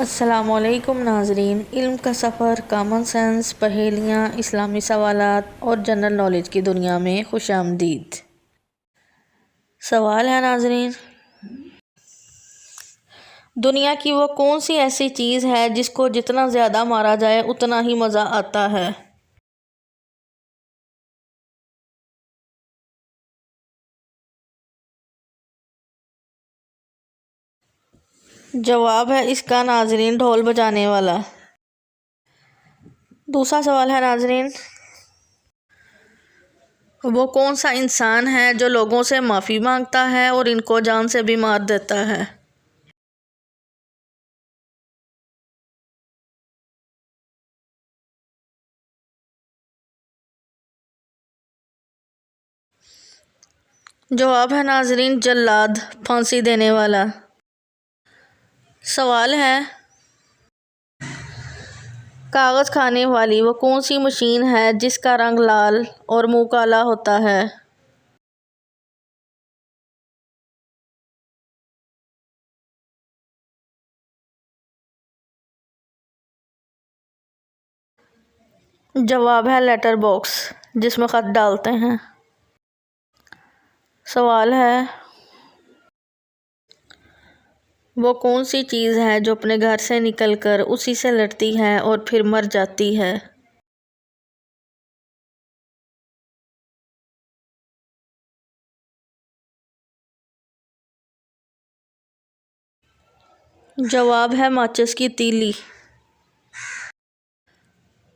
السلام علیکم ناظرین، علم کا سفر، کامن سینس، پہیلیاں، اسلامی سوالات اور جنرل نالج کی دنیا میں خوش آمدید۔ سوال ہے ناظرین، دنیا کی وہ کون سی ایسی چیز ہے جس کو جتنا زیادہ مارا جائے اتنا ہی مزہ آتا ہے؟ جواب ہے اس کا ناظرین ڈھول بجانے والا۔ دوسرا سوال ہے ناظرین، وہ کون سا انسان ہے جو لوگوں سے معافی مانگتا ہے اور ان کو جان سے بھی مار دیتا ہے؟ جواب ہے ناظرین جلاد، پھانسی دینے والا۔ سوال ہے، کاغذ کھانے والی وہ کون سی مشین ہے جس کا رنگ لال اور منہ کالا ہوتا ہے؟ جواب ہے لیٹر باکس، جس میں خط ڈالتے ہیں۔ سوال ہے، وہ کون سی چیز ہے جو اپنے گھر سے نکل کر اسی سے لڑتی ہے اور پھر مر جاتی ہے؟ جواب ہے ماچس کی تیلی۔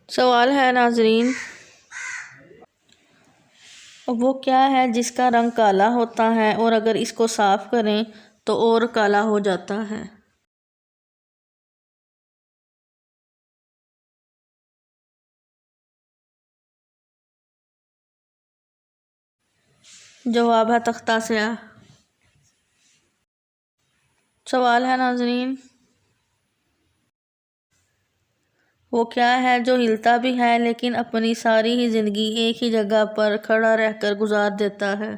سوال ہے ناظرین، وہ کیا ہے جس کا رنگ کالا ہوتا ہے اور اگر اس کو صاف کریں تو اور کالا ہو جاتا ہے؟ جواب ہے تختہ سیاہ۔ سوال ہے ناظرین، وہ کیا ہے جو ہلتا بھی ہے لیکن اپنی ساری ہی زندگی ایک ہی جگہ پر کھڑا رہ کر گزار دیتا ہے؟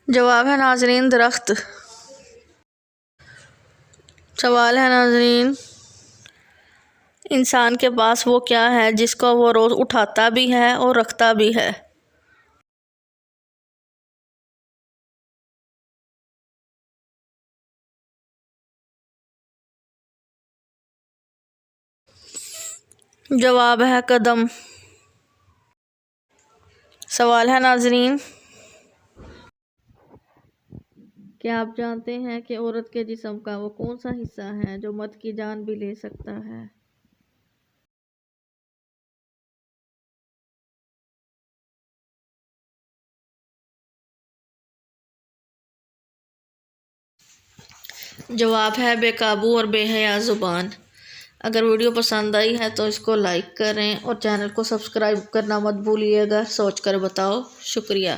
جواب ہے ناظرین درخت۔ سوال ہے ناظرین، انسان کے پاس وہ کیا ہے جس کو وہ روز اٹھاتا بھی ہے اور رکھتا بھی ہے؟ جواب ہے قدم۔ سوال ہے ناظرین، کیا آپ جانتے ہیں کہ عورت کے جسم کا وہ کون سا حصہ ہے جو مرد کی جان بھی لے سکتا ہے؟ جواب ہے بے قابو اور بے حیا زبان۔ اگر ویڈیو پسند آئی ہے تو اس کو لائک کریں اور چینل کو سبسکرائب کرنا مت بھولیے گا۔ سوچ کر بتاؤ۔ شکریہ۔